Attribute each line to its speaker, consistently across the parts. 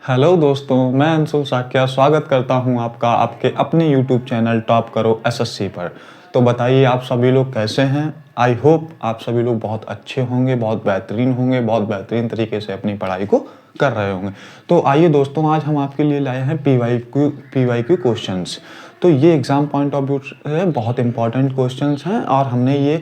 Speaker 1: Hello दोस्तों, मैं अंशुल साक्या स्वागत करता हूं आपका आपके अपने यूट्यूब चैनल टॉप करो एसएससी पर। तो बताइए आप सभी लोग कैसे हैं। आई होप आप सभी लोग बहुत अच्छे होंगे, बहुत बेहतरीन होंगे, बहुत बेहतरीन तरीके से अपनी पढ़ाई को कर रहे होंगे। तो आइए दोस्तों, आज हम आपके लिए लाए हैं पीवाईक्यू क्वेश्चंस। तो ये एग्ज़ाम पॉइंट ऑफ व्यू से बहुत इंपॉर्टेंट क्वेश्चंस हैं और हमने ये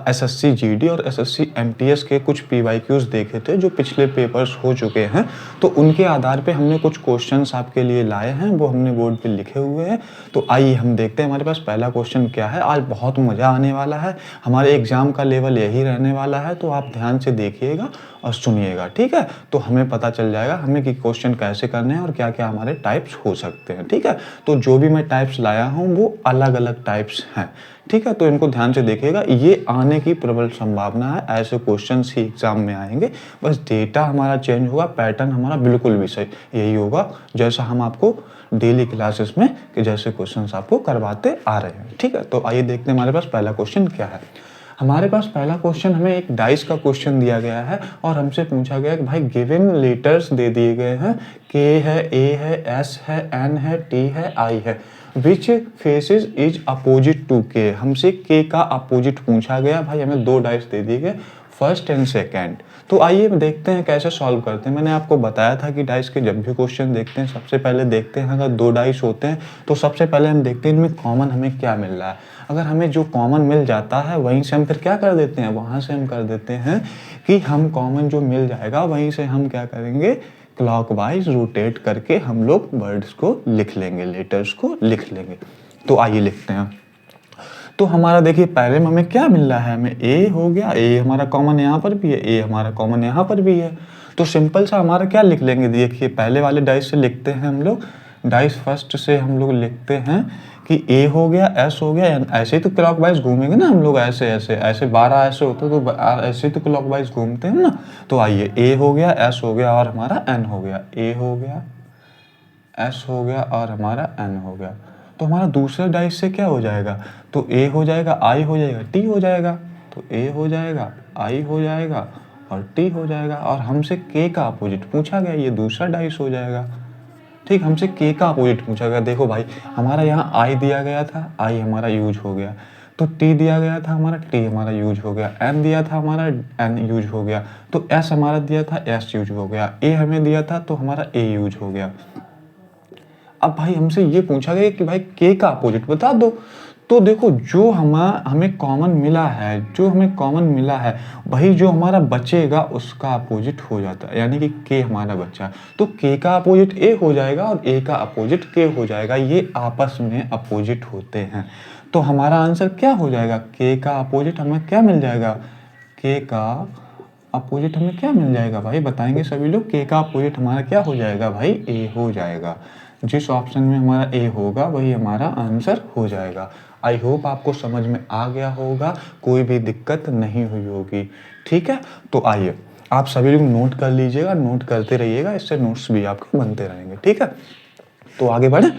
Speaker 1: एसएससी जीडी और एसएससी एमटीएस के कुछ पीवाईक्यूज देखे थे जो पिछले पेपर्स हो चुके हैं। तो उनके आधार पे हमने कुछ क्वेश्चंस आपके लिए लाए हैं, वो हमने बोर्ड पे लिखे हुए हैं। तो आइए हम देखते हैं हमारे पास पहला क्वेश्चन क्या है। आज बहुत मज़ा आने वाला है, हमारे एग्ज़ाम का लेवल यही रहने वाला है। तो आप ध्यान से देखिएगा और सुनिएगा, ठीक है। तो हमें पता चल जाएगा हमें कि क्वेश्चन कैसे करने हैं और क्या क्या हमारे टाइप्स हो सकते हैं, ठीक है। तो जो भी मैं टाइप्स लाया हूँ वो अलग अलग टाइप्स हैं, ठीक है। तो इनको ध्यान से देखिएगा, ये आने की प्रबल संभावना है, ऐसे क्वेश्चंस ही एग्जाम में आएंगे। बस डेटा हमारा चेंज होगा, पैटर्न हमारा बिल्कुल भी सही यही होगा जैसा हम आपको डेली क्लासेस में कि जैसे क्वेश्चंस आपको करवाते आ रहे हैं, ठीक है। तो आइए देखते हैं हमारे पास पहला क्वेश्चन क्या है। हमारे पास पहला क्वेश्चन हमें एक डाइस का क्वेश्चन दिया गया है और हमसे पूछा गया कि भाई गिवन लेटर्स दे दिए गए हैं, के है, ए है, एस है, एन है, टी है, आई है। विच फेसेस इज अपोजिट टू के। हमसे के का अपोजिट पूछा गया। भाई हमें दो डाइस दे दिए गए, फर्स्ट एंड सेकेंड। तो आइए देखते हैं कैसे सॉल्व करते हैं। मैंने आपको बताया था कि डाइस के जब भी क्वेश्चन देखते हैं सबसे पहले देखते हैं अगर दो डाइस होते हैं तो सबसे पहले हम देखते हैं इनमें कॉमन हमें क्या मिल रहा है। अगर हमें जो कॉमन मिल जाता है वहीं से हम फिर क्या कर देते हैं, वहाँ से हम कर देते हैं कि हम कॉमन जो मिल जाएगा वहीं से हम क्या करेंगे, क्लॉकवाइज रोटेट करके हम लोग वर्ड्स को लिख लेंगे, लेटर्स को लिख लेंगे। तो आइए लिखते हैं। तो हमारा देखिए पहले में हमें क्या मिल रहा है, हमें ए हो गया, ए हमारा कॉमन यहाँ पर भी है, ए हमारा कॉमन यहाँ पर भी है। तो सिंपल सा हमारा क्या लिख लेंगे, देखिए पहले वाले डाइस से लिखते हैं हम लोग, डाइस फर्स्ट से हम लोग लिखते हैं कि ए हो गया, एस हो गया, ऐसे ही तो क्लॉकवाइज घूमेंगे ना हम लोग, ऐसे ऐसे ऐसे 12 ऐसे होते तो ऐसे ही तो क्लॉकवाइज घूमते हैं ना। तो आइए ए हो गया, एस हो गया और हमारा एन हो गया, ए हो गया, एस हो गया और हमारा एन हो गया। तो हमारा दूसरे डाइस से क्या हो जाएगा, तो ए हो जाएगा, आई हो जाएगा, टी हो जाएगा। तो ए हो जाएगा, आई हो जाएगा और टी हो जाएगा। और हमसे के का अपोजिट पूछा गया, ये दूसरा डाइस हो जाएगा, ठीक। हमसे के का अपोजिट पूछा गया। देखो भाई हमारा यहाँ आई दिया गया था, आई हमारा यूज हो गया। तो टी दिया गया था हमारा, टी हमारा यूज हो गया। एन दिया था हमारा, एन यूज हो गया। तो एस हमारा दिया था, एस यूज हो गया। ए हमें दिया था तो हमारा ए यूज हो गया। अब भाई हमसे ये पूछा गया कि भाई के का अपोजिट बता दो। तो देखो जो हमें कॉमन मिला है, जो हमें कॉमन मिला है वही जो हमारा बचेगा उसका अपोजिट हो जाता है, यानी कि के हमारा बचा। तो के का अपोजिट ए हो जाएगा और ए का अपोजिट के हो जाएगा, ये आपस में अपोजिट होते हैं। तो हमारा आंसर क्या हो जाएगा, के का अपोजिट हमें क्या मिल जाएगा, के का अपोजिट हमें क्या मिल जाएगा भाई, बताएंगे सभी लोग। के का अपोजिट हमारा क्या हो जाएगा भाई, ए हो जाएगा। जिस ऑप्शन में हमारा ए होगा वही हमारा आंसर हो जाएगा। आई होप आपको समझ में आ गया होगा, कोई भी दिक्कत नहीं हुई होगी, ठीक है। तो आइए आप सभी लोग नोट कर लीजिएगा, नोट करते रहिएगा, इससे नोट्स भी आपके बनते रहेंगे, ठीक है। तो आगे बढ़े,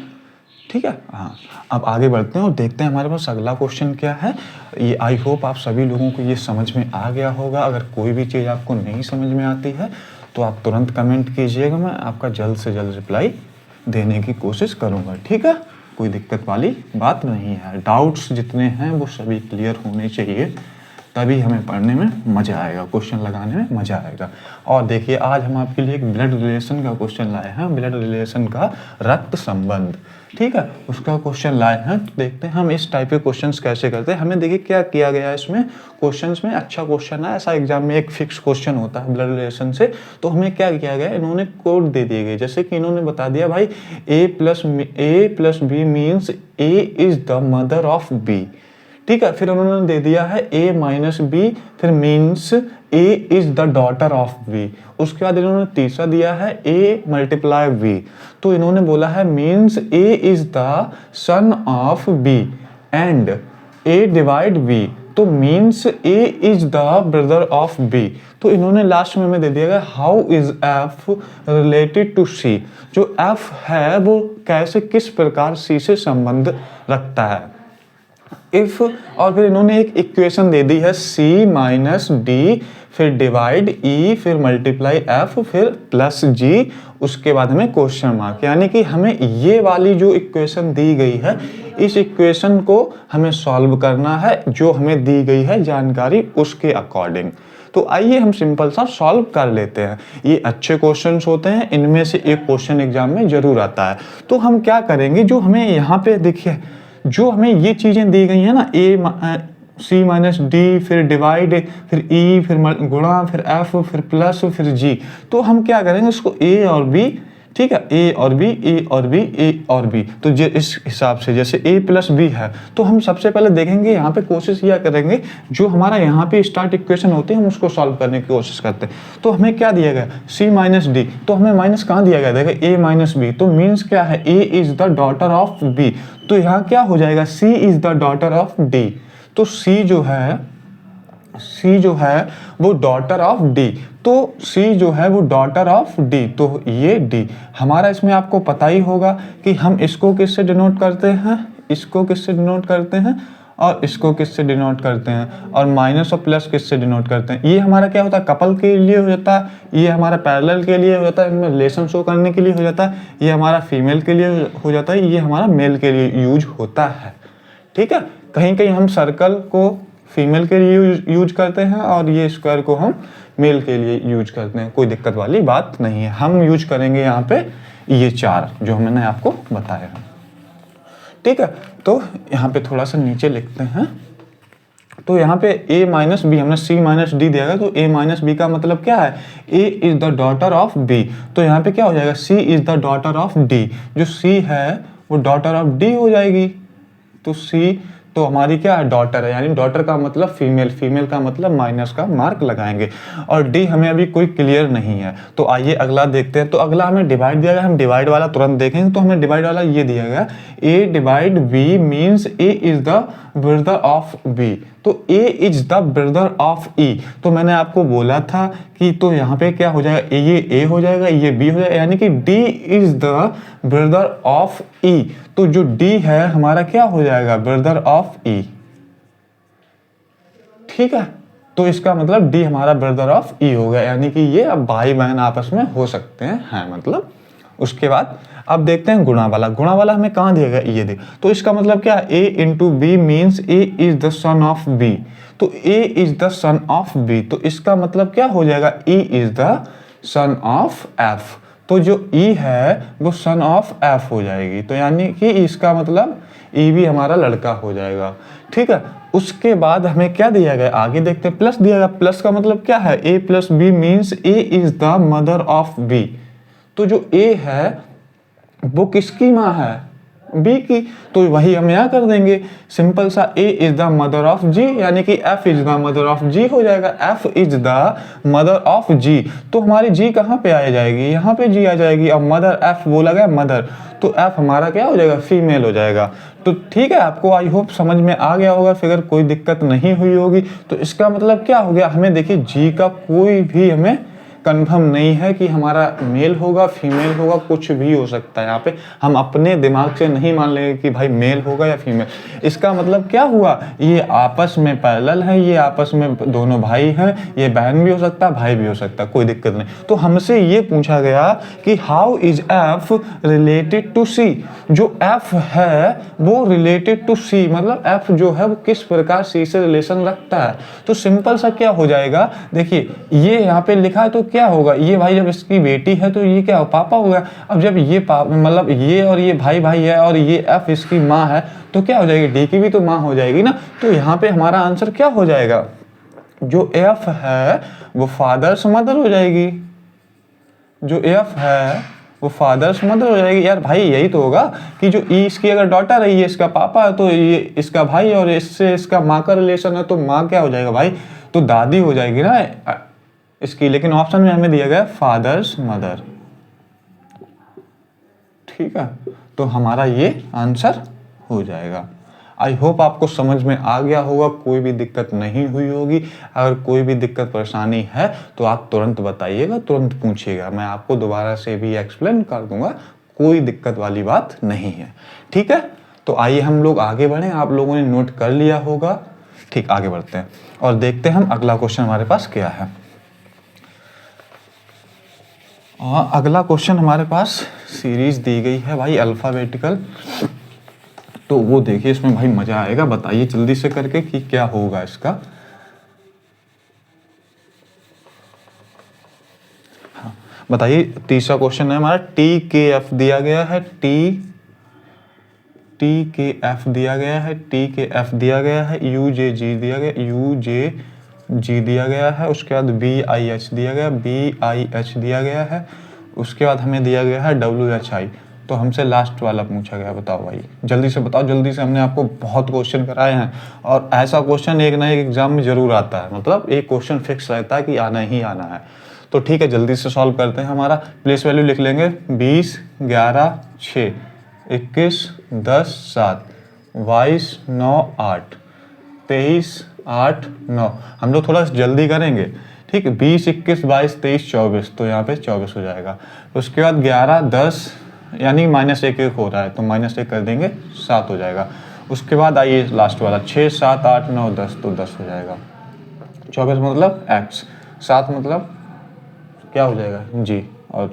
Speaker 1: ठीक है। हाँ, अब आगे बढ़ते हैं और देखते हैं हमारे पास अगला क्वेश्चन क्या है। ये आई होप आप सभी लोगों को ये समझ में आ गया होगा। अगर कोई भी चीज़ आपको नहीं समझ में आती है तो आप तुरंत कमेंट कीजिएगा, मैं आपका जल्द से जल्द रिप्लाई देने की कोशिश करूँगा, ठीक है। कोई दिक्कत वाली बात नहीं है। डाउट्स जितने हैं वो सभी क्लियर होने चाहिए, तभी हमें पढ़ने में मज़ा आएगा, क्वेश्चन लगाने में मज़ा आएगा। और देखिए आज हम आपके लिए एक ब्लड रिलेशन का क्वेश्चन लाए हैं, ब्लड रिलेशन का रक्त संबंध, ठीक है, उसका क्वेश्चन लाए हैं। तो देखते हैं हम इस टाइप के क्वेश्चंस कैसे करते हैं। हमें देखिए क्या किया गया है इसमें क्वेश्चंस में, अच्छा क्वेश्चन है, ऐसा एग्जाम में एक फिक्स क्वेश्चन होता है ब्लड रिलेशन से। तो हमें क्या किया गया, इन्होंने कोड दे दिए गए, जैसे कि इन्होंने बता दिया भाई A plus B means A is the mother of B, ठीक है। फिर उन्होंने दे दिया है ए माइनस बी, फिर means A is the daughter of B. उसके बाद इन्होंने तीसरा दिया है ए मल्टीप्लाई बी, तो इन्होंने बोला है means A is the son of B and A divide B, तो means A is the brother of B. तो इन्होंने लास्ट में हमें दे दिया है how is F related to C, जो एफ है वो कैसे किस प्रकार सी से संबंध रखता है। इफ और फिर इन्होंने एक इक्वेशन दे दी है c माइनस डी फिर डिवाइड ई, फिर मल्टीप्लाई एफ, फिर प्लस जी, उसके बाद हमें क्वेश्चन मार्क। यानी कि हमें ये वाली जो इक्वेशन दी गई है, इस इक्वेशन को हमें सॉल्व करना है जो हमें दी गई है जानकारी उसके अकॉर्डिंग। तो आइए हम सिंपल सा सॉल्व कर लेते हैं। ये अच्छे क्वेश्चंस होते हैं, इनमें से एक क्वेश्चन एग्जाम में जरूर आता है। तो हम क्या करेंगे, जो हमें यहाँ पे देखिए, जो हमें ये चीजें दी गई है ना, ए सी माइनस डी, फिर डिवाइड, फिर ई, फिर गुणा, फिर एफ, फिर प्लस, फिर जी। तो हम क्या करेंगे, इसको ए और बी, ठीक है, ए और बी, ए और बी, ए और बी। तो इस हिसाब से जैसे ए प्लस बी है, तो हम सबसे पहले देखेंगे यहाँ पे, कोशिश यह करेंगे जो हमारा यहाँ पे स्टार्ट इक्वेशन होती है हम उसको सॉल्व करने की कोशिश करते हैं। तो हमें क्या दिया गया, सी माइनस डी। तो हमें माइनस कहाँ दिया गया, देखो ए माइनस बी। तो मीन्स क्या है, A is the daughter of B. तो यहाँ क्या हो जाएगा, C is the daughter of D. तो C जो है वो डॉटर ऑफ D। तो C जो है वो डॉटर ऑफ D। तो ये D हमारा, इसमें आपको पता ही होगा कि हम इसको किससे डिनोट करते हैं, इसको किससे डिनोट करते हैं, और इसको किससे डिनोट करते हैं, और माइनस और प्लस किससे डिनोट करते हैं। ये हमारा क्या होता है, कपल के लिए हो जाता है, ये हमारा पैरेलल के लिए हो जाता है, इनमें रिलेशन शो करने के लिए हो जाता है, ये हमारा फीमेल के लिए हो जाता है, ये हमारा मेल के लिए यूज होता है। ठीक है, कहीं कहीं हम सर्कल को फीमेल के लिए यूज करते हैं और ये स्क्वायर को हम मेल के लिए यूज करते हैं, कोई दिक्कत वाली बात नहीं है। हम यूज करेंगे यहाँ पे ये 4 जो मैंने आपको बताया है। ठीक है, तो यहाँ पे थोड़ा सा नीचे लिखते हैं। तो यहाँ पे a माइनस बी, हमने c माइनस डी दिया गया, तो a माइनस बी का मतलब क्या है, a is the daughter of b। तो यहाँ पे क्या हो जाएगा, c is the daughter of d। जो c है वो डॉटर ऑफ d हो जाएगी। तो c तो हमारी क्या है, डॉटर है, यानी डॉटर का मतलब फीमेल, फीमेल का मतलब माइनस का मार्क लगाएंगे। और डी हमें अभी कोई क्लियर नहीं है। तो आइए अगला देखते हैं। तो अगला हमें डिवाइड दिया गया, हम डिवाइड वाला तुरंत देखेंगे। तो हमें डिवाइड वाला ये दिया गया, A divide B means A is the brother of B. तो A is the brother of E. तो मैंने आपको बोला था कि तो यहाँ पे क्या हो जाएगा, ये ए हो जाएगा, ये बी हो जाएगा, यानी कि D is the brother of E. तो जो डी है हमारा क्या हो जाएगा, ब्रदर ऑफ ई। ठीक है, तो इसका मतलब डी हमारा ब्रदर ऑफ ई हो गया, यानी कि ये अब भाई बहन आपस में हो सकते हैं मतलब। उसके बाद अब देखते हैं गुणा वाला। गुणा वाला हमें कहाँ दिया गया, ये दे। तो इसका मतलब क्या है, a into B means a is the son of b। तो a is the son of b। तो इसका मतलब क्या हो जाएगा, e is the son of f। तो जो e है वो सन ऑफ f हो जाएगी। तो यानी कि इसका मतलब e भी हमारा लड़का हो जाएगा। ठीक है, उसके बाद हमें क्या दिया गया, आगे देखते हैं, प्लस दिया गया। प्लस का मतलब क्या है, a plus B means a is the mother of b। तो जो a है वो किसकी माँ है, b की। तो वही हम यहाँ कर देंगे, सिंपल सा, a is the mother of g, यानी कि f is the mother of g हो जाएगा। f is the mother of g। तो हमारी g कहाँ पे आ जाएगी, यहाँ पे g आ जाएगी। और मदर, f बोला गया मदर, तो f हमारा क्या हो जाएगा, फीमेल हो जाएगा। तो ठीक है, आपको आई होप समझ में आ गया होगा, फिगर कोई दिक्कत नहीं हुई होगी। तो इसका मतलब क्या हो गया, हमें देखिए g का कोई भी हमें कंफर्म नहीं है कि हमारा मेल होगा फीमेल होगा, कुछ भी हो सकता है। यहाँ पे हम अपने दिमाग से नहीं मान लेंगे कि भाई मेल होगा या फीमेल। इसका मतलब क्या हुआ, ये आपस में पैरेलल है, ये आपस में दोनों भाई हैं, ये बहन भी हो सकता है भाई भी हो सकता है, कोई दिक्कत नहीं। तो हमसे ये पूछा गया कि how is F related to C. जो एफ है वो रिलेटेड टू सी, मतलब एफ जो है वो किस प्रकार सी से रिलेशन रखता है। तो सिंपल सा क्या हो जाएगा, देखिए ये यहाँ पे लिखा है, तो क्या होगा, ये भाई जब इसकी बेटी है तो ये क्या हो, पापा हो गया। अब जब ये मतलब ये और ये भाई भाई है और ये एफ इसकी माँ है, तो क्या हो जाएगी, डी की भी तो माँ हो जाएगी ना। तो यहाँ पे हमारा आंसर क्या हो जाएगा, जो एफ है वो फादर्स मदर हो जाएगी। जो एफ है वो फादर्स मदर हो जाएगी। यार भाई यही तो होगा कि जो ई इसकी अगर डॉटर है, ये इसका पापा है, तो ये इसका भाई, और इससे इसका माँ का रिलेशन है, तो माँ क्या हो जाएगा भाई, तो दादी हो जाएगी ना इसकी। लेकिन ऑप्शन में हमें दिया गया फादर्स मदर। ठीक है, तो हमारा ये आंसर हो जाएगा। आई होप आपको समझ में आ गया होगा, कोई भी दिक्कत नहीं हुई होगी। अगर कोई भी दिक्कत परेशानी है तो आप तुरंत बताइएगा, तुरंत पूछिएगा, मैं आपको दोबारा से भी एक्सप्लेन कर दूंगा, कोई दिक्कत वाली बात नहीं है। ठीक है, तो आइए हम लोग आगे बढ़ें। आप लोगों ने नोट कर लिया होगा। ठीक, आगे बढ़ते हैं और देखते हैं हम अगला क्वेश्चन हमारे पास क्या है। और अगला क्वेश्चन हमारे पास सीरीज दी गई है भाई अल्फ़ाबेटिकल, तो वो देखिए, इसमें भाई मज़ा आएगा। बताइए जल्दी से करके कि क्या होगा इसका। हाँ बताइए, तीसरा क्वेश्चन है हमारा, टी के एफ दिया गया है, टी के एफ दिया गया है, टी के एफ दिया गया है, यू जे जी दिया गया, यू जे जी दिया गया है, उसके बाद बी आई एच दिया गया, बी आई एच दिया गया है, उसके बाद हमें दिया गया है डब्ल्यू एच आई। तो हमसे लास्ट वाला पूछा गया, बताओ भाई जल्दी से बताओ, जल्दी से। हमने आपको बहुत क्वेश्चन कराए हैं और ऐसा क्वेश्चन एक ना एक एग्जाम में जरूर आता है, मतलब एक क्वेश्चन फिक्स रहता है कि आना ही आना है। तो ठीक है, जल्दी से सॉल्व करते हैं। हमारा प्लेस वैल्यू लिख लेंगे, 20, 11, 6, 21, 10, 7, 22, 9, 8, 23, 8, 9। हम लोग थोड़ा जल्दी करेंगे, ठीक है। 20, 21, 22, 23, 24, तो यहाँ पे 24 हो जाएगा। उसके बाद 11, 10, यानी -1 हो रहा है तो -1 कर देंगे, 7 हो जाएगा। उसके बाद आइए लास्ट वाला, 6, 7, 8, 9, 10, तो 10 हो जाएगा। 24 मतलब x, 7 मतलब क्या हो जाएगा g, और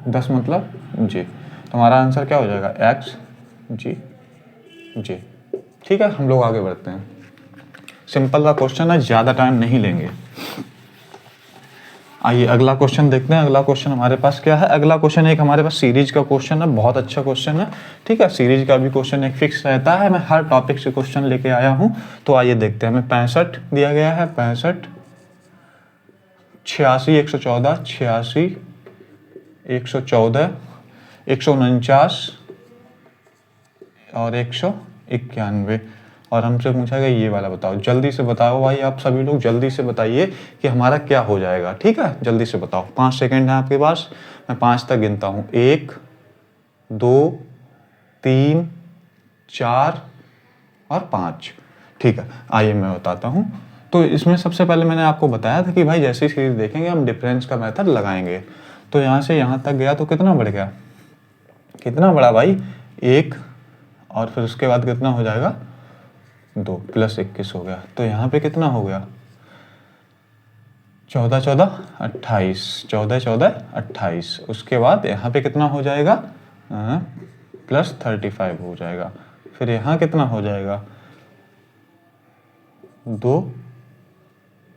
Speaker 1: 10 मतलब j। तो हमारा आंसर क्या हो जाएगा, x g j। ठीक है, हम लोग आगे बढ़ते हैं। सिंपल सा क्वेश्चन है, ज़्यादा टाइम नहीं लेंगे। आइए अगला क्वेश्चन देखते हैं। अगला क्वेश्चन हमारे पास क्या है, अगला क्वेश्चन एक हमारे पास सीरीज का क्वेश्चन है, बहुत अच्छा क्वेश्चन है। ठीक है, सीरीज का भी क्वेश्चन एक फिक्स रहता है, मैं हर टॉपिक से क्वेश्चन लेके आया हूँ। तो आइए देखते हैं। हमें 65 दिया गया है, 65, 86, 114, 86, 114, 149 और 191, और हमसे पूछा गया ये वाला बताओ। जल्दी से बताओ भाई, आप सभी लोग जल्दी से बताइए कि हमारा क्या हो जाएगा। ठीक है, जल्दी से बताओ, 5 सेकंड है आपके पास, मैं 5 तक गिनता हूँ। 1, 2, 3, 4 और 5। ठीक है, आइए मैं बताता हूँ। तो इसमें सबसे पहले मैंने आपको बताया था कि भाई जैसे ही सीरीज देखेंगे हम डिफरेंस का मेथड लगाएंगे। तो यहाँ से यहाँ तक गया तो कितना बढ़ गया, कितना बड़ा भाई, 1, और फिर उसके बाद कितना हो जाएगा, 2 + 21 हो गया। तो यहाँ पे कितना हो गया, 14, 14, 28, 14, 14, 28। उसके बाद यहाँ पे कितना हो जाएगा, +35 हो जाएगा। फिर यहाँ कितना हो जाएगा, 2,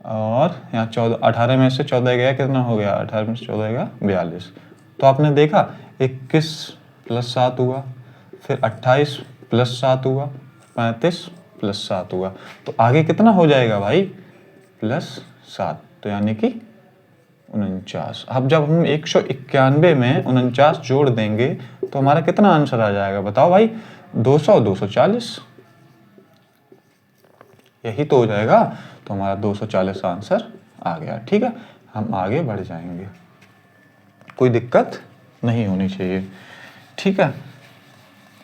Speaker 1: और यहाँ 14, 18 में से 14 गया, कितना हो गया, 18 में से 14 गया, 42। तो आपने देखा 21 + 7 हुआ, फिर 28 + 7 हुआ, 35 + 7 हुआ। तो आगे कितना हो जाएगा भाई, +7, तो यानी कि 49। अब जब हम 191 में 49 जोड़ देंगे तो हमारा कितना आंसर आ जाएगा, बताओ भाई, 200, 240, यही तो हो जाएगा। तो हमारा 240 आंसर आ गया। ठीक है, हम आगे बढ़ जाएंगे, कोई दिक्कत नहीं होनी चाहिए। ठीक है,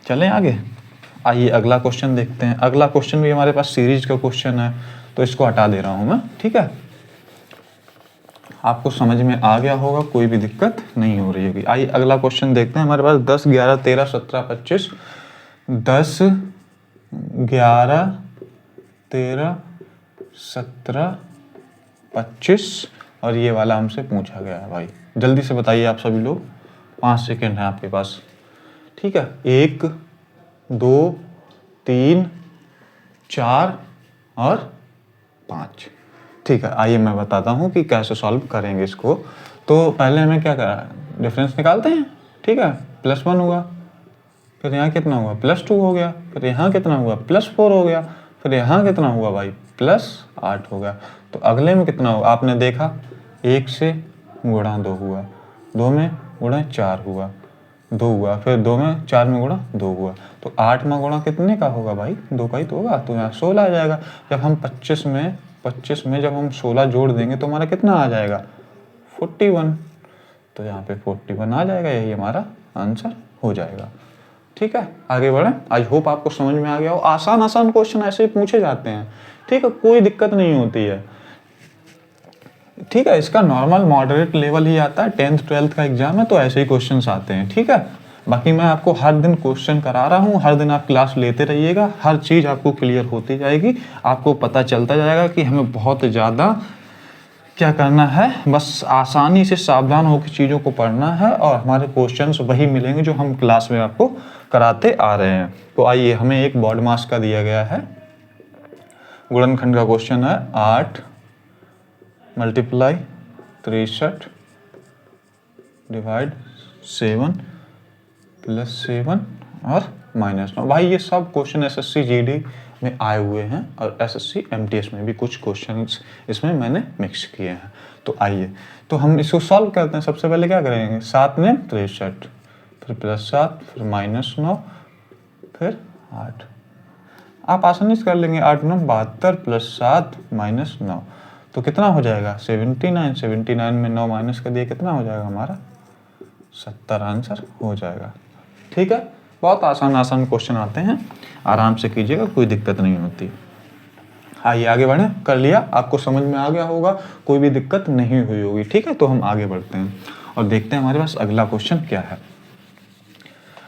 Speaker 1: चलें आगे। आइए अगला क्वेश्चन देखते हैं। अगला क्वेश्चन भी हमारे पास सीरीज का क्वेश्चन है, तो इसको हटा दे रहा हूं मैं। ठीक है, आपको समझ में आ गया होगा, कोई भी दिक्कत नहीं हो रही होगी। आइए अगला क्वेश्चन देखते हैं। हमारे पास 10, 11, 13, 17, 25, 10, 11, 13, 17, 25, और ये वाला हमसे पूछा गया है भाई। जल्दी से बताइए आप सभी लोग, 5 सेकेंड है आपके पास। ठीक है, 1, 2, 3, 4 और 5। ठीक है, आइए मैं बताता हूँ कि कैसे सॉल्व करेंगे इसको। तो पहले हमें क्या करा, डिफरेंस निकालते हैं। ठीक है, +1 हुआ, फिर यहाँ कितना हुआ, +2 हो गया, फिर यहाँ कितना हुआ, +4 हो गया, फिर यहाँ कितना हुआ भाई, +8 हो गया। तो अगले में कितना हुआ, आपने देखा 1 से गुणा 2 हुआ, 2 में गुणा 4 हुआ, 2 हुआ, फिर 2 में 4 में गुणा 2 हुआ। तो 8 में गुणा कितने का होगा भाई, 2 का ही तो होगा। तो यहाँ 16 आ जाएगा। जब हम 25 में जब हम 16 जोड़ देंगे तो हमारा कितना आ जाएगा, 41। तो यहाँ पे 41 आ जाएगा, यही हमारा आंसर हो जाएगा। ठीक है, आगे बढ़ें। आई होप आपको समझ में आ गया हो। आसान आसान क्वेश्चन ऐसे ही पूछे जाते हैं। ठीक है, कोई दिक्कत नहीं होती है। ठीक है, इसका नॉर्मल मॉडरेट लेवल ही आता है। 10th 12th का एग्जाम है तो ऐसे ही क्वेश्चंस आते हैं। ठीक है, बाकी मैं आपको हर दिन क्वेश्चन करा रहा हूँ, हर दिन आप क्लास लेते रहिएगा, हर चीज़ आपको क्लियर होती जाएगी, आपको पता चलता जाएगा कि हमें बहुत ज़्यादा क्या करना है, बस आसानी से सावधान होकर चीज़ों को पढ़ना है और हमारे क्वेश्चंस वही मिलेंगे जो हम क्लास में आपको कराते आ रहे हैं। तो आइए, हमें एक बॉड मास का दिया गया है, गुणनखंड का क्वेश्चन है 8 मल्टीप्लाई 63 डिवाइड 7 प्लस 7 और -9। भाई ये सब क्वेश्चन एसएससी जीडी में आए हुए हैं और एसएससी एमटीएस में भी कुछ क्वेश्चंस इसमें मैंने मिक्स किए हैं। तो आइए, तो हम इसको सॉल्व करते हैं। सबसे पहले क्या करेंगे, 7 में 63, फिर +7, फिर -9, फिर 8। आप आसानी से कर लेंगे। 8 9 72 + 7 -9, तो कितना हो जाएगा 79। 79 में 9 माइनस कर दिए, कितना हो जाएगा हमारा 70 आंसर हो जाएगा। ठीक है, बहुत आसान क्वेश्चन आते हैं, आराम से कीजिएगा, कोई दिक्कत नहीं होती। आइए आगे बढ़ें। कर लिया, आपको समझ में आ गया होगा, कोई भी दिक्कत नहीं हुई होगी। ठीक है, तो हम आगे बढ़ते हैं और देखते हैं हमारे पास अगला क्वेश्चन क्या है।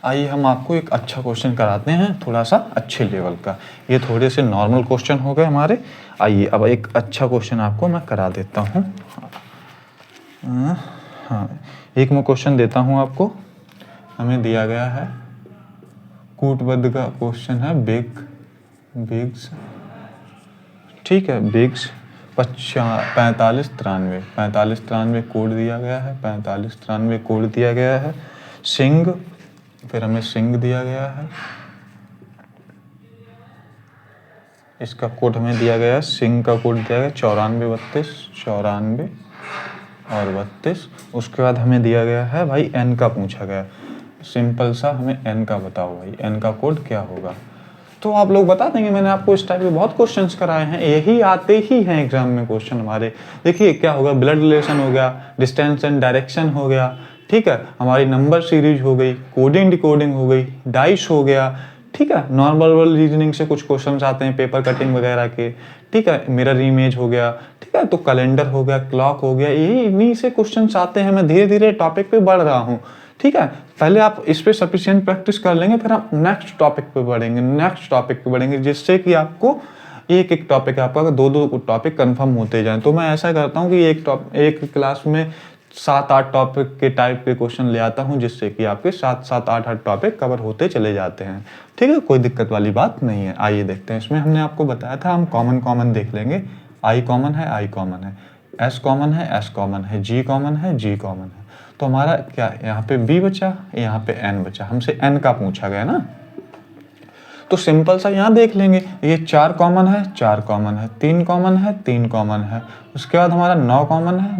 Speaker 1: आइए हम आपको एक अच्छा क्वेश्चन कराते हैं, थोड़ा सा अच्छे लेवल का। ये थोड़े से नॉर्मल क्वेश्चन हो गए हमारे। आइए अब एक अच्छा क्वेश्चन आपको मैं करा देता हूँ। हाँ, एक मैं क्वेश्चन देता हूँ आपको। हमें दिया गया है कूटबद्ध का क्वेश्चन है, बिग्स, ठीक है, बिग्स 45 93 कोड दिया गया है, 45 93 कोड दिया गया है। सिंग, फिर हमें सिंग दिया गया है, इसका कोड हमें दिया गया है, सिंग का कोड दिया गया 94 और 32। उसके बाद हमें दिया गया है भाई एन का पूछा गया, सिंपल सा हमें एन का बताओ भाई, एन का कोड क्या होगा। तो आप लोग बता देंगे, मैंने आपको इस टाइप के बहुत क्वेश्चंस कराए हैं, यही आते ही हैं एग्जाम में क्वेश्चन हमारे। देखिए क्या होगा, ब्लड रिलेशन हो गया, डिस्टेंस एंड डायरेक्शन हो गया, ठीक है, हमारी नंबर सीरीज हो गई, कोडिंग डिकोडिंग हो गई, डाइस हो गया, ठीक है, नॉर्मल रीजनिंग से कुछ क्वेश्चंस आते हैं, पेपर कटिंग वगैरह के, ठीक है, मिरर इमेज हो गया, ठीक है, तो कैलेंडर हो गया, क्लॉक हो गया, यही इन्हीं से क्वेश्चंस आते हैं। मैं धीरे धीरे टॉपिक पे बढ़ रहा हूँ, ठीक है। पहले आप इस पे सफिशिएंट प्रैक्टिस कर लेंगे, फिर आप नेक्स्ट टॉपिक पे बढ़ेंगे, जिससे कि आपको एक टॉपिक है आपका, दो टॉपिक कंफर्म होते जाएं। तो मैं ऐसा करता हूँ कि एक क्लास में 7-8 टॉपिक के टाइप के क्वेश्चन ले आता हूँ, जिससे कि आपके 7-7 8-8 टॉपिक कवर होते चले जाते हैं। ठीक है, कोई दिक्कत वाली बात नहीं है। आइए देखते हैं, इसमें हमने आपको बताया था हम कॉमन देख लेंगे। आई कॉमन है, एस कॉमन है, जी कॉमन है। तो हमारा क्या, यहाँ पे बी बचा, यहाँ पे एन बचा, हमसे एन का पूछा गया ना, तो सिंपल सा यहाँ देख लेंगे, ये 4 कॉमन है, 3 कॉमन है, उसके बाद हमारा 9 कॉमन है,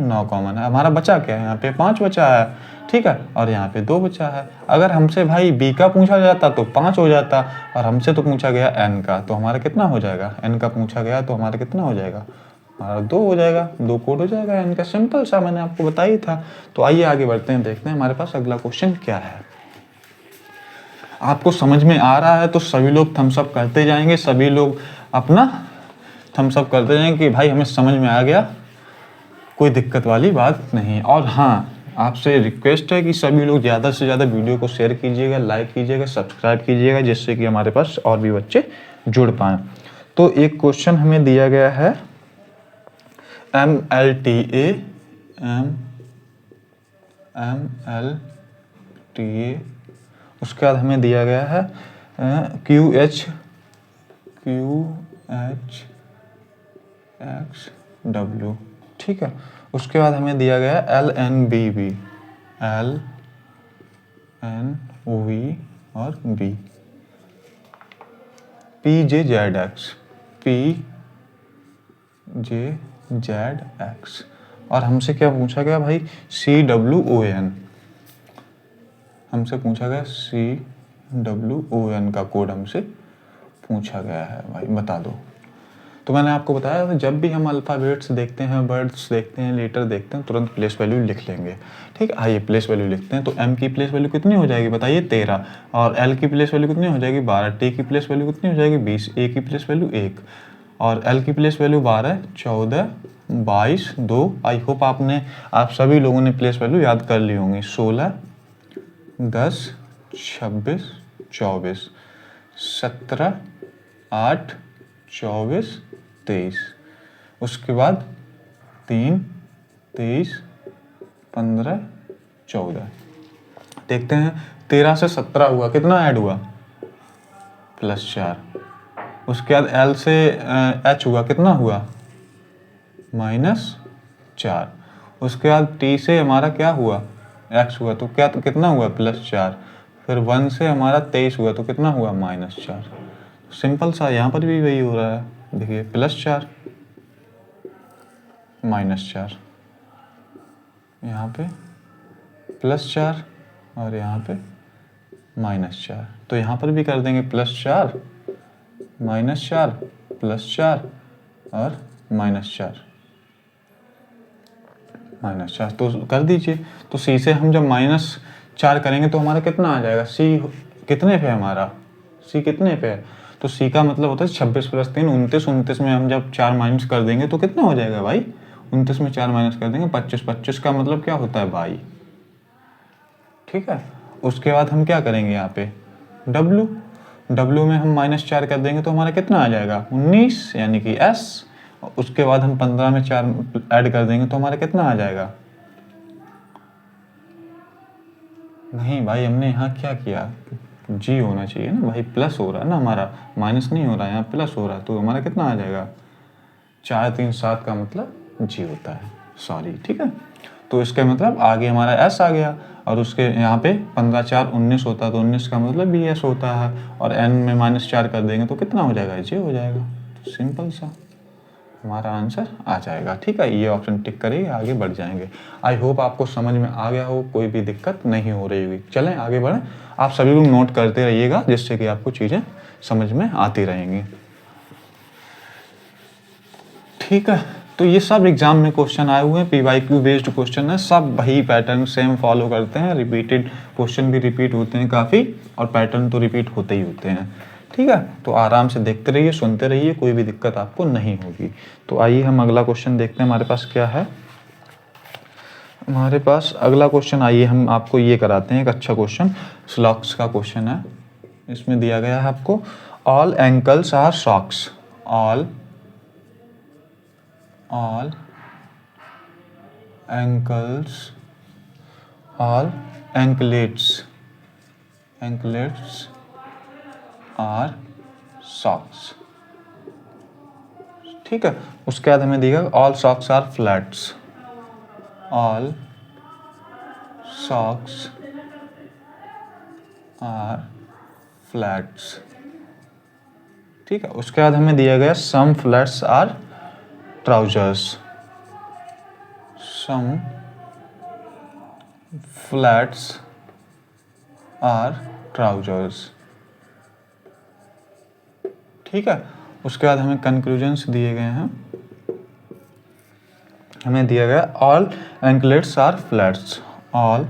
Speaker 1: हमारा बचा क्या है, यहाँ पे 5 बचा है, ठीक है, और यहाँ पे 2 बचा है। अगर हमसे भाई बी का पूछा जाता तो 5 हो जाता, और हमसे तो पूछा गया एन का, तो हमारा कितना हो जाएगा, एन का पूछा गया तो हमारा कितना हो जाएगा, हमारा 2 हो जाएगा, 2 कोड हो जाएगा एन का। सिंपल सा मैंने आपको बता ही था। तो आइए आगे बढ़ते हैं, देखते हैं हमारे पास अगला क्वेश्चन क्या है। आपको समझ में आ रहा है तो सभी लोग थम्स अप करते जाएंगे, सभी लोग अपना थम्स अप करते जाएंगे कि भाई हमें समझ में आ गया, कोई दिक्कत वाली बात नहीं। और हाँ, आपसे रिक्वेस्ट है कि सभी लोग ज़्यादा से ज़्यादा वीडियो को शेयर कीजिएगा, लाइक कीजिएगा, सब्सक्राइब कीजिएगा, जिससे कि हमारे पास और भी बच्चे जुड़ पाएँ। तो एक क्वेश्चन हमें दिया गया है MLTA, उसके बाद हमें दिया गया है QHXW, ठीक है। उसके बाद हमें दिया गया है LNBV और B, PJZX, और हमसे क्या पूछा गया भाई, CWON, हमसे पूछा गया CWON का कोड हमसे पूछा गया है भाई, बता दो। तो मैंने आपको बताया था, जब भी हम अल्फ़ाबेट्स देखते हैं, वर्ड्स देखते हैं, लेटर देखते हैं, तुरंत प्लेस वैल्यू लिख लेंगे। ठीक है, आइए प्लेस वैल्यू लिखते हैं। तो M की प्लेस वैल्यू कितनी हो जाएगी बताइए, 13, और L की प्लेस वैल्यू कितनी हो जाएगी, 12, T की प्लेस वैल्यू कितनी हो जाएगी, 20, A की प्लेस वैल्यू 1, और L की प्लेस वैल्यू 12, 14, 22, 2। आई होप आप सभी लोगों ने प्लेस वैल्यू याद कर ली होंगी। 16, 10, 26, 24, 17, 8, 24, 23, उसके बाद 3, 23, 15, 14। देखते हैं 13 से 17 हुआ, कितना ऐड हुआ? +4। उसके बाद L से H हुआ, कितना हुआ? -4। उसके बाद T से हमारा क्या हुआ? X हुआ, तो क्या, तो कितना हुआ? +4। फिर 1 से हमारा 23 हुआ, तो कितना हुआ? -4। सिंपल सा, यहाँ पर भी वही हो रहा है, देखिए +4 -4, यहाँ पे +4 और यहाँ पे -4। तो यहाँ पर भी कर देंगे +4 -4 +4 और -4 -4, तो कर दीजिए। तो C से हम जब -4 करेंगे तो हमारा कितना आ जाएगा? C कितने पे है हमारा? C कितने पे है? तो C का मतलब होता है 26 + 3 29। 29 में हम जब 4 माइनस कर देंगे तो कितना हो जाएगा भाई? 29 में 4 माइनस कर देंगे 25। 25 का मतलब क्या होता है भाई? ठीक है। उसके बाद हम क्या करेंगे यहाँ पे? W। W में हम -4 कर देंगे तो हमारा कितना आ जाएगा? 19, यानी कि S। उसके बाद हम 15 में 4 ऐड कर देंगे तो हमारा कितना आ जाएगा? नहीं भाई, हमने यहाँ क्या किया? G होना चाहिए ना भाई, प्लस हो रहा है ना हमारा, माइनस नहीं हो रहा है, यहाँ प्लस हो रहा है, तो हमारा कितना आ जाएगा? 4 3 7 का मतलब G होता है, सॉरी, ठीक है। तो इसके मतलब आगे हमारा S आ गया, और उसके यहाँ पे 15 4 19 होता है, तो 19 का मतलब भी S होता है, और N में -4 कर देंगे तो कितना हो जाएगा? J हो जाएगा। तो सिंपल सा हमारा आंसर आ जाएगा, ठीक है। ये ऑप्शन टिक करिए, आगे बढ़ जाएंगे। आई होप आपको समझ में आ गया हो, कोई भी दिक्कत नहीं हो रही होगी। चलें आगे बढ़ें। आप सभी लोग नोट करते रहिएगा, जिससे कि आपको चीज़ें समझ में आती रहेंगी, ठीक है। तो ये सब एग्जाम में क्वेश्चन आए हुए हैं, PYQ बेस्ड क्वेश्चन है, सब वही पैटर्न सेम फॉलो करते हैं, रिपीटेड क्वेश्चन भी रिपीट होते हैं काफ़ी, और पैटर्न तो रिपीट होते ही होते हैं, ठीक है। तो आराम से देखते रहिए, सुनते रहिए, कोई भी दिक्कत आपको नहीं होगी। तो आइए हम अगला क्वेश्चन देखते हैं हमारे पास क्या है। हमारे पास अगला क्वेश्चन, आइए हम आपको ये कराते हैं एक अच्छा क्वेश्चन, सॉक्स का क्वेश्चन है। इसमें दिया गया है आपको, all ankles are socks, all ankles, all anklets are socks, ठीक है। उसके बाद हमें दिया all socks are flats, all socks are flats, ठीक है। उसके बाद हमें दिया गया some flats are trousers, some flats are trousers, ठीक है। उसके बाद हमें कंक्लूजन्स दिए गए हैं, हमें दिया गया all anklets are flats, all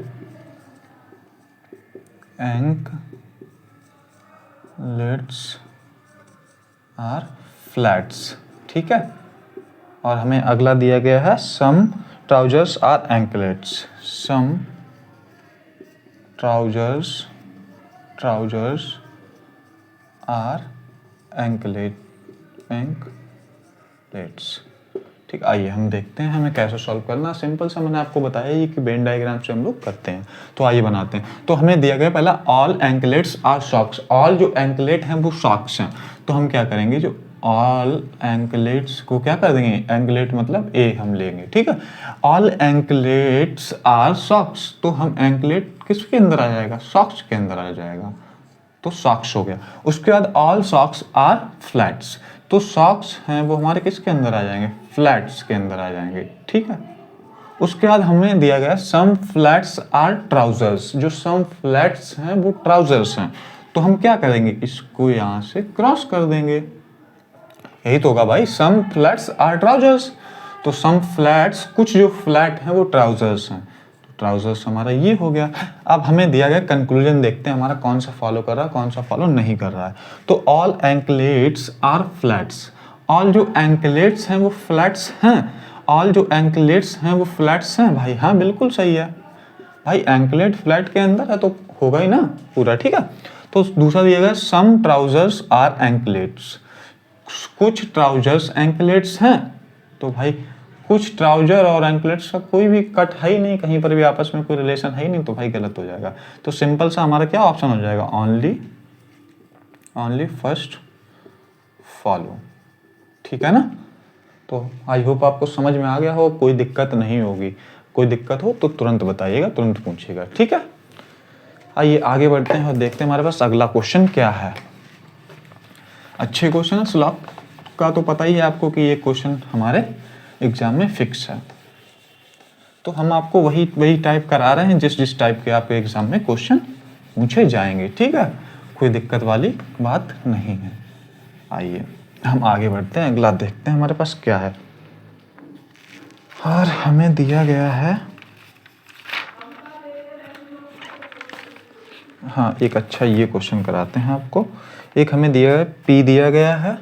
Speaker 1: anklets are flats, ठीक है। और हमें अगला दिया गया है some trousers are anklets, some trousers are anklets, ठीक। आइए हम देखते हैं हमें कैसे सॉल्व करना। सिंपल सा मैंने आपको बताया ही कि वेन डायग्राम से हम लोग करते हैं, तो आइए बनाते हैं। तो हमें दिया गया पहला all anklets are socks, all जो एंकलेट हैं वो सॉक्स हैं, तो हम क्या करेंगे, जो ऑल एंकलेट्स को क्या कर देंगे, एंकलेट मतलब ए हम लेंगे, ठीक है। ऑल एंकलेट्स आर सॉक्स, तो हम एंकलेट किसके अंदर आ जाएगा, सॉक्स के अंदर आ जाएगा, तो सॉक्स हो गया। उसके बाद ऑल सॉक्स आर फ्लैट्स, तो सॉक्स हैं वो हमारे किसके अंदर आ जाएंगे, फ्लैट्स के अंदर आ जाएंगे, ठीक है। उसके बाद हमें दिया गया सम फ्लैट्स आर ट्राउजर्स, जो सम फ्लैट्स हैं वो ट्राउजर्स हैं, तो हम क्या करेंगे, इसको यहां से क्रॉस कर देंगे, यही तो होगा भाई, सम फ्लैट्स आर ट्राउजर्स, तो सम फ्लैट्स, कुछ जो फ्लैट हैं वो ट्राउजर्स हैं, तो ट्राउजर्स हमारा ये हो गया। अब हमें दिया गया कंक्लूजन, देखते हैं हमारा कौन सा फॉलो कर रहा है, कौन सा फॉलो नहीं कर रहा है। तो all anklets are flats, all जो एंकलेट्स हैं वो फ्लैट्स हैं, ऑल जो एंकलेट्स हैं वो फ्लैट्स हैं भाई, हाँ बिल्कुल सही है भाई, एंकलेट फ्लैट के अंदर है तो होगा ही ना पूरा, ठीक है। तो दूसरा दिया गया सम ट्राउजर्स आर एंकलेट्स, कुछ ट्राउजर्स एंकलेट्स हैं, तो भाई कुछ ट्राउजर और एंकलेट्स का कोई भी कट है ही नहीं, कहीं पर भी आपस में कोई रिलेशन है ही नहीं, तो भाई गलत हो जाएगा। तो सिंपल सा हमारा क्या ऑप्शन हो जाएगा, ओनली फर्स्ट फॉलो। ठीक है ना। तो आई होप आपको समझ में आ गया हो, कोई दिक्कत नहीं होगी। कोई दिक्कत हो तो तुरंत बताइएगा, तुरंत पूछिएगा। ठीक है, आइए आगे बढ़ते हैं और देखते हैं हमारे पास अगला क्वेश्चन क्या है। अच्छे क्वेश्चन है। स्लॉप का तो पता ही है आपको कि ये क्वेश्चन हमारे एग्जाम में फिक्स है, तो हम आपको वही टाइप करा रहे हैं जिस टाइप के आपके एग्जाम में क्वेश्चन पूछे जाएंगे। ठीक है, कोई दिक्कत वाली बात नहीं है। आइए हम आगे बढ़ते हैं, अगला देखते हैं हमारे पास क्या है। और हमें दिया गया है, हाँ एक अच्छा ये क्वेश्चन कराते हैं आपको। एक हमें दिया है पी दिया गया है,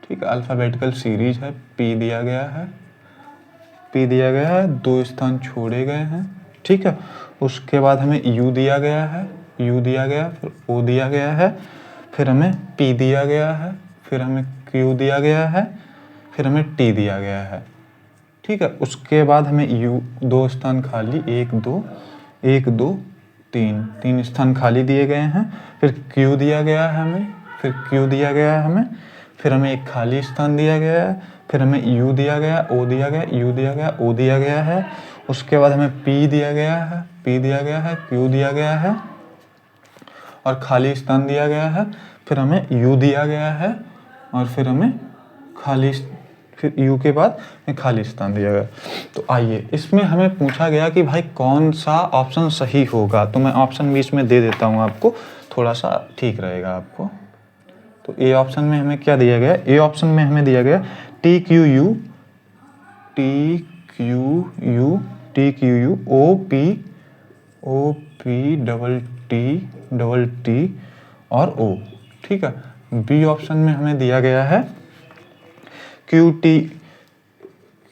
Speaker 1: ठीक है, अल्फ़ाबेटिकल सीरीज है, पी दिया गया है, पी दिया गया है, 2 स्थान छोड़े गए हैं। ठीक है, उसके बाद हमें यू दिया गया है, यू दिया गया, फिर ओ दिया गया है, फिर हमें पी दिया गया है, फिर हमें क्यू दिया गया है, फिर हमें टी दिया गया है। ठीक है, उसके बाद हमें यू 2 स्थान खाली, 1 2 3 स्थान खाली दिए गए हैं। फिर क्यू दिया गया है हमें, फिर क्यू दिया गया है हमें, फिर हमें एक खाली स्थान दिया गया है, फिर हमें यू दिया गया, ओ दिया गया, यू दिया गया, ओ दिया गया है। उसके बाद हमें पी दिया गया है, पी दिया गया है, क्यू दिया गया है और खाली स्थान दिया गया है। फिर हमें यू दिया गया है और फिर हमें फिर यू के बाद में खाली स्थान दिया गया। तो आइए इसमें हमें पूछा गया कि भाई कौन सा ऑप्शन सही होगा, तो मैं ऑप्शन भी इसमें दे देता हूँ आपको, थोड़ा सा ठीक रहेगा आपको। तो ए ऑप्शन में हमें क्या दिया गया, ए ऑप्शन में हमें दिया गया T Q U O P double T और ओ। ठीक है, बी ऑप्शन में हमें दिया गया है Q T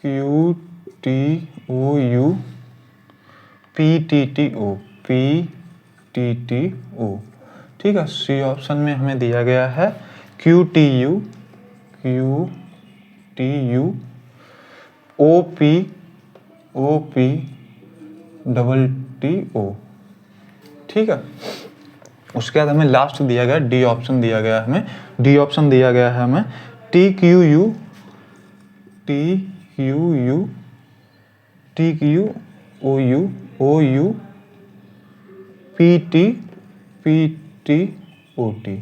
Speaker 1: O U P T O. ठीक है, सी ऑप्शन में हमें दिया गया है Q T U O P double T O. ठीक है, उसके बाद हमें लास्ट दिया गया डी ऑप्शन दिया गया है हमें, डी ऑप्शन दिया गया है हमें T Q O U P T O T.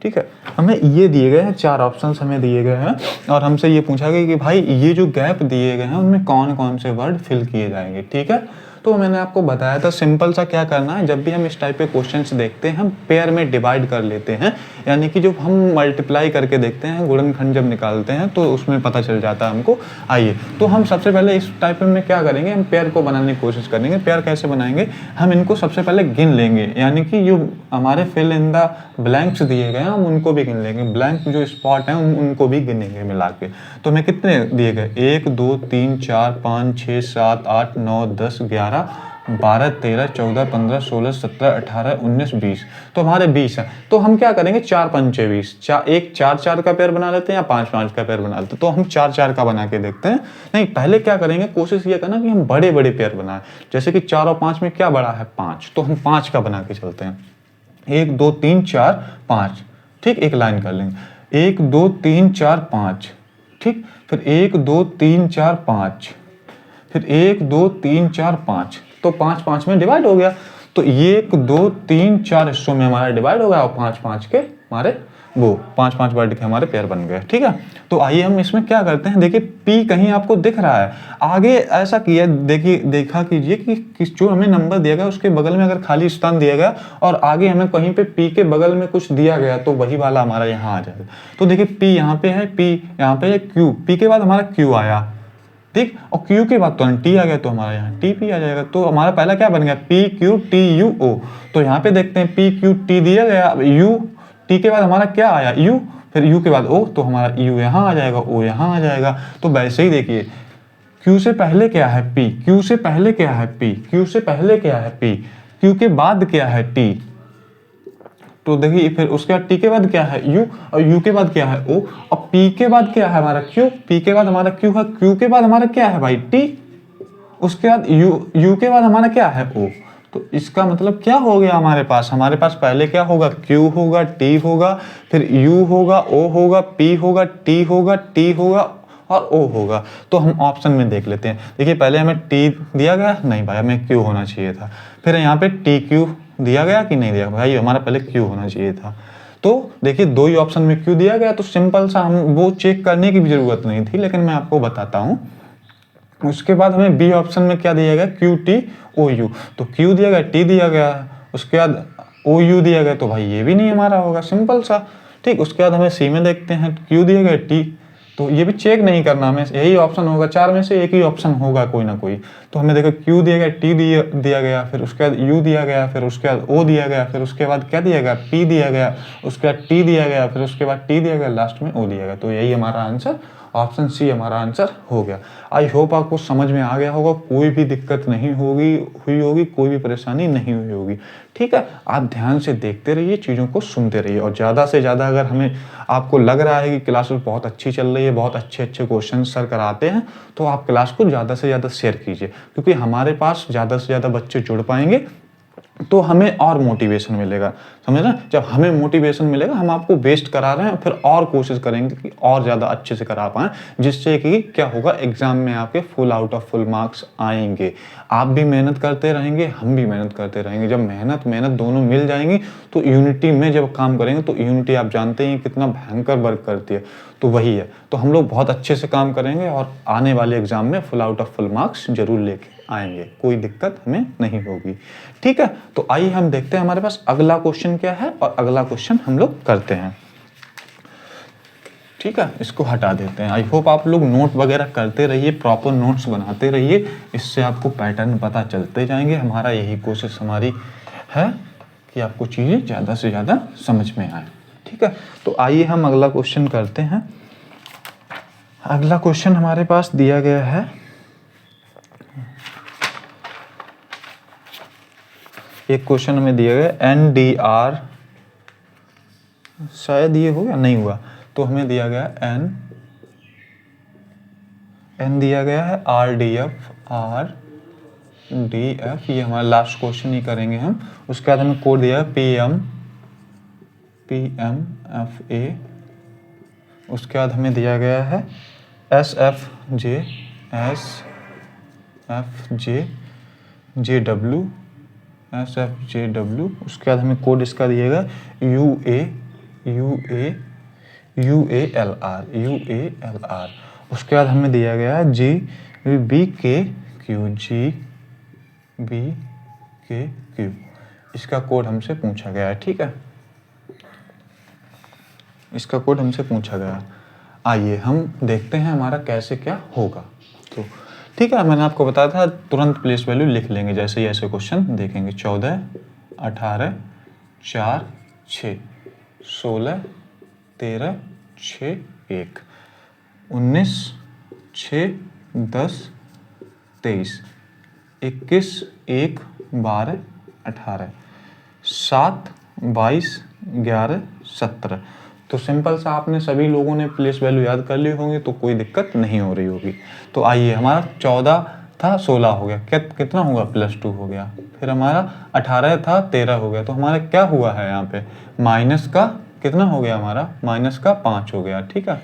Speaker 1: ठीक है, हमें ये दिए गए हैं 4 ऑप्शंस हमें दिए गए हैं और हमसे ये पूछा गया कि भाई ये जो गैप दिए गए हैं उनमें कौन कौन से वर्ड फिल किए जाएंगे। ठीक है, तो मैंने आपको बताया था सिंपल सा क्या करना है, जब भी हम इस टाइप के क्वेश्चंस देखते हैं हम पेयर में डिवाइड कर लेते हैं, यानी कि जो हम मल्टीप्लाई करके देखते हैं, गुणनखंड जब निकालते हैं तो उसमें पता चल जाता है हमको। आइए तो हम सबसे पहले इस टाइप में क्या करेंगे, हम पेयर को बनाने की कोशिश करेंगे। पेयर कैसे बनाएंगे, हम इनको सबसे पहले गिन लेंगे, यानी कि जो हमारे फिल इन द ब्लैंक्स दिए गए हैं हम उनको भी गिन लेंगे, ब्लैंक जो स्पॉट हैं उनको भी गिनेंगे मिला के। तो हमें कितने दिए गए, 1 2 3 4 5 6 7 8 9 10 11 12 13 14 15 16 17 18 19 20, तो हमारे 20 हैं। तो हम क्या करेंगे, 4 पंचे 20, एक 4 का पेयर बना लेते हैं या 5 का पेयर बना लेते हैं। तो हम 4 का बना के देखते हैं। नहीं, पहले क्या करेंगे, कोशिश ये करना कि हम बड़े बड़े पेयर बनाएं, जैसे कि 4 और 5 में क्या बड़ा है, 5, तो हम 5 का बना के चलते हैं। 1 2 3 4 5, ठीक, एक लाइन कर लेंगे, 1 2 3 4 5, ठीक, फिर 1 2 3 4 5, फिर 1 2 3 4 5, तो 5 5 में डिवाइड हो गया। तो 1 2 3 4 हिस्सों में हमारा डिवाइड हो गया और 5 5 के हमारे वो 5 5 वर्ड के हमारे पेयर बन गए। ठीक है, तो आइए हम इसमें क्या करते हैं, देखिए P कहीं आपको दिख रहा है, आगे ऐसा किया, देखिए देखा कीजिए कि जो हमें नंबर दिया गया उसके बगल में अगर खाली स्थान दिया गया और आगे हमें कहीं पे P के बगल में कुछ दिया गया तो वही वाला हमारा यहाँ आ जाएगा। तो देखिए P यहाँ पे है, P यहाँ पे है, Q, P के बाद हमारा Q आया, ठीक, और Q के बाद तो T आ गया, तो हमारा यहाँ TP आ जाएगा। तो हमारा पहला क्या बन गया, PQTUO। तो यहाँ पे देखते हैं PQT दिया गया, U, T के बाद हमारा क्या आया, U, फिर U के बाद O, तो हमारा U यहाँ आ जाएगा, O यहाँ आ जाएगा। तो वैसे ही देखिए Q से पहले क्या है P, Q से पहले क्या है P, Q से पहले क्या है P, Q के बाद क्या है T, तो देखिए फिर उसके बाद टी के बाद क्या है यू, और यू के बाद क्या है ओ, और पी के बाद क्या है हमारा क्यू, पी के बाद हमारा क्यू है, क्यू के बाद हमारा क्या है भाई टी, उसके बाद यू के बाद हमारा क्या है ओ। तो इसका मतलब क्या हो गया हमारे पास पहले क्या होगा क्यू होगा, टी होगा, फिर यू होगा, ओ होगा, पी होगा, टी होगा, टी होगा और ओ होगा। तो हम ऑप्शन में देख लेते हैं। देखिए पहले हमें टी दिया गया, नहीं भाई हमें क्यू होना चाहिए था। फिर यहाँ पे टी क्यू दिया गया कि नहीं दिया भाई, हमारा पहले क्यू होना चाहिए था। तो देखिए दो ही ऑप्शन में क्यू दिया गया, तो सिंपल सा हम वो चेक करने की भी जरूरत नहीं थी, लेकिन मैं आपको बताता हूँ। उसके बाद हमें बी ऑप्शन में क्या दिया गया क्यू टी ओ यू, तो क्यू दिया गया, टी दिया गया, उसके बाद ओ यू दिया गया, तो भाई ये भी नहीं हमारा होगा, सिंपल सा। ठीक, उसके बाद हमें सी में देखते हैं, क्यू दिया गया, टी, तो ये भी चेक नहीं करना हमें, यही ऑप्शन होगा, चार में से एक ही ऑप्शन होगा कोई ना कोई। तो हमें देखो क्यू दिया गया, टी दिया गया, फिर उसके बाद यू दिया गया, फिर उसके बाद ओ दिया गया, फिर उसके बाद क्या दिया गया पी दिया गया, उसके बाद टी दिया गया, फिर उसके बाद टी दिया गया, लास्ट में ओ दिया गया। तो यही हमारा आंसर, ऑप्शन सी हमारा आंसर हो गया। आई होप आपको समझ में आ गया होगा, कोई भी दिक्कत नहीं हुई होगी, कोई भी परेशानी नहीं हुई होगी। ठीक है, आप ध्यान से देखते रहिए, चीज़ों को सुनते रहिए, और ज़्यादा से ज़्यादा अगर हमें आपको लग रहा है कि क्लासेस बहुत अच्छी चल रही है, बहुत अच्छे अच्छे क्वेश्चन सर कराते हैं, तो आप क्लास को ज़्यादा से ज़्यादा शेयर कीजिए, क्योंकि हमारे पास ज़्यादा से ज़्यादा बच्चे जुड़ पाएंगे तो हमें और मोटिवेशन मिलेगा। समझ रहे हैं, जब हमें मोटिवेशन मिलेगा, हम आपको बेस्ट करा रहे हैं, फिर और कोशिश करेंगे कि और ज़्यादा अच्छे से करा पाएँ, जिससे कि क्या होगा एग्जाम में आपके full out of full marks आएंगे। आप भी मेहनत करते रहेंगे, हम भी मेहनत करते रहेंगे। जब मेहनत दोनों मिल जाएंगी तो यूनिटी में जब काम करेंगे, तो यूनिटी आप जानते हैं कितना भयंकर वर्क करती है, तो वही है। तो हम लोग बहुत अच्छे से काम करेंगे और आने वाले एग्जाम में full out of full marks जरूर लेके आएंगे, कोई दिक्कत हमें नहीं होगी। ठीक है, तो आइए हम देखते हैं हमारे पास अगला क्वेश्चन क्या है, और अगला क्वेश्चन हम लोग करते हैं। ठीक है, इसको हटा देते हैं। आई होप आप लोग नोट वगैरह करते रहिए, प्रॉपर नोट्स बनाते रहिए, इससे आपको पैटर्न पता चलते जाएंगे। हमारा यही कोशिश हमारी है कि आपको चीज़ें ज़्यादा से ज़्यादा समझ में आए। ठीक है, तो आइए हम अगला क्वेश्चन करते हैं। अगला क्वेश्चन हमारे पास दिया गया है, एक क्वेश्चन हमें दिया गया NDR, शायद ये हो गया नहीं हुआ, तो हमें दिया गया N दिया गया है RDF, ये हमारा लास्ट क्वेश्चन ही करेंगे हम। उसके बाद हमें कोड दिया है PMFA, उसके बाद हमें दिया गया है SFJW, उसके बाद हमें कोड इसका दिएगा UALR, उसके बाद हमें दिया गया है GBKQ, इसका कोड हमसे पूछा गया है। ठीक है, इसका कोड हमसे पूछा गया। आइए हम देखते हैं हमारा कैसे क्या होगा। तो ठीक है, मैंने आपको बताया था तुरंत प्लेस वैल्यू लिख लेंगे जैसे ही ऐसे क्वेश्चन देखेंगे। 14, 18, 4, 6, 16, 13, 6, 1, 19, 6, 10, 23, 21, 1, 12, 18, 7, 22, 11, 17। तो सिंपल सा आपने सभी लोगों ने प्लेस वैल्यू याद कर ली होंगी, तो कोई दिक्कत नहीं हो रही होगी। तो आइए, हमारा 14 था 16 हो गया, कितना होगा +2 हो गया। फिर हमारा 18 था 13 हो गया, तो हमारा क्या हुआ है यहाँ पे माइनस का कितना हो गया, हमारा माइनस का 5 हो गया। ठीक है,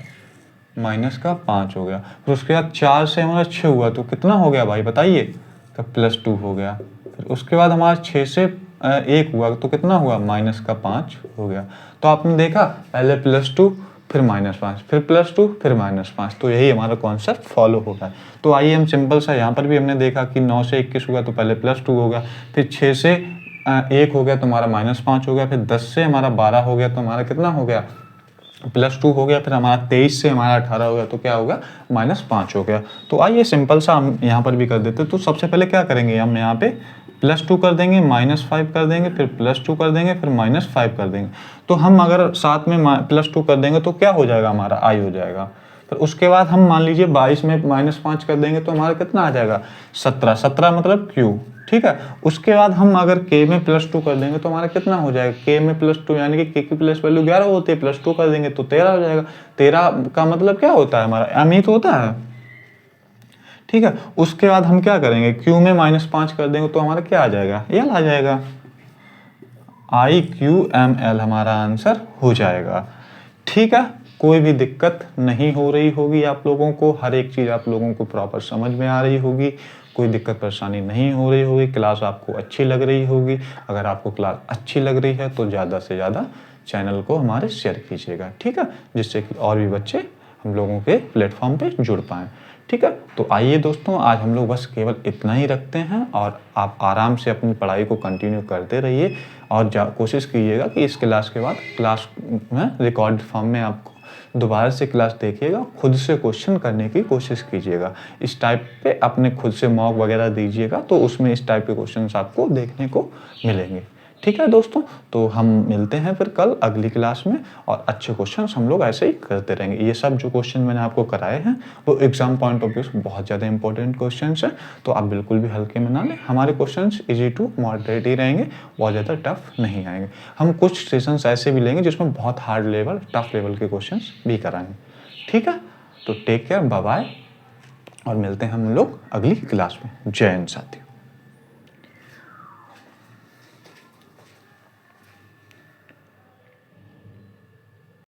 Speaker 1: माइनस का 5 हो गया। फिर उसके बाद 4 से हमारा 6 हुआ, तो कितना हो गया भाई बताइए, तो +2 हो गया। फिर उसके बाद हमारा 6 से 1 हुआ, तो कितना हुआ माइनस का 5 हो गया। तो आपने देखा पहले +2 फिर -5 फिर +2 फिर -5, तो यही हमारा कॉन्सेप्ट फॉलो होगा। तो आइए हम सिंपल सा यहाँ पर भी हमने देखा कि 9 से 21 हुआ तो पहले +2 हो गया, फिर 6 से 1 हो गया तो हमारा -5 हो गया, फिर 10 से हमारा 12 हो गया तो हमारा कितना हो गया +2 हो गया, फिर हमारा 23 से हमारा 18 हो गया तो क्या होगा -5 हो गया। तो आइए सिंपल सा हम यहाँ पर भी कर देते। तो सबसे पहले क्या करेंगे, हम यहाँ पे +2 कर देंगे, -5 कर देंगे, फिर +2 कर देंगे, फिर -5 कर देंगे। तो हम अगर साथ में +2 कर देंगे तो क्या हो जाएगा, हमारा I हो जाएगा। फिर उसके बाद हम मान लीजिए 22 में -5 कर देंगे तो हमारा कितना आ जाएगा 17 मतलब Q। ठीक है। उसके बाद हम अगर k में +2 कर देंगे तो हमारा कितना हो जाएगा, k में +2 यानी कि k की प्लेस वैल्यू 11 होती है, +2 कर देंगे तो 13 हो जाएगा। 13 का मतलब क्या होता है, हमारा m ही तो होता है। ठीक है। उसके बाद हम क्या करेंगे, q में -5 कर देंगे तो हमारा क्या आ जाएगा, l आ जाएगा। IQML हमारा आंसर हो जाएगा। ठीक है। कोई भी दिक्कत नहीं हो रही होगी आप लोगों को, हर एक चीज़ आप लोगों को प्रॉपर समझ में आ रही होगी, कोई दिक्कत परेशानी नहीं हो रही होगी, क्लास आपको अच्छी लग रही होगी। अगर आपको क्लास अच्छी लग रही है तो ज़्यादा से ज़्यादा चैनल को हमारे शेयर कीजिएगा, ठीक है, जिससे कि और भी बच्चे हम लोगों के प्लेटफॉर्म पे जुड़ पाएँ। ठीक है। तो आइए दोस्तों, आज हम लोग बस केवल इतना ही रखते हैं और आप आराम से अपनी पढ़ाई को कंटिन्यू करते रहिए और कोशिश कीजिएगा कि इस क्लास के बाद क्लास में रिकॉर्ड फॉर्म में आपको दोबारा से क्लास देखिएगा, खुद से क्वेश्चन करने की कोशिश कीजिएगा। इस टाइप पे अपने खुद से मॉक वगैरह दीजिएगा तो उसमें इस टाइप के क्वेश्चंस आपको देखने को मिलेंगे। ठीक है दोस्तों, तो हम मिलते हैं फिर कल अगली क्लास में और अच्छे क्वेश्चंस हम लोग ऐसे ही करते रहेंगे। ये सब जो क्वेश्चन मैंने आपको कराए हैं वो एग्जाम पॉइंट ऑफ व्यू से बहुत ज़्यादा इंपॉर्टेंट क्वेश्चंस हैं, तो आप बिल्कुल भी हल्के में ना लें। हमारे क्वेश्चंस इजी टू मॉडरेट ही रहेंगे, बहुत ज़्यादा टफ नहीं आएंगे। हम कुछ सेशंस ऐसे भी लेंगे जिसमें बहुत हार्ड लेवल, टफ लेवल के क्वेश्चन भी कराएंगे। ठीक है, तो टेक केयर, बाय बाय और मिलते हैं हम लोग अगली क्लास में। जय हिंद साथियों।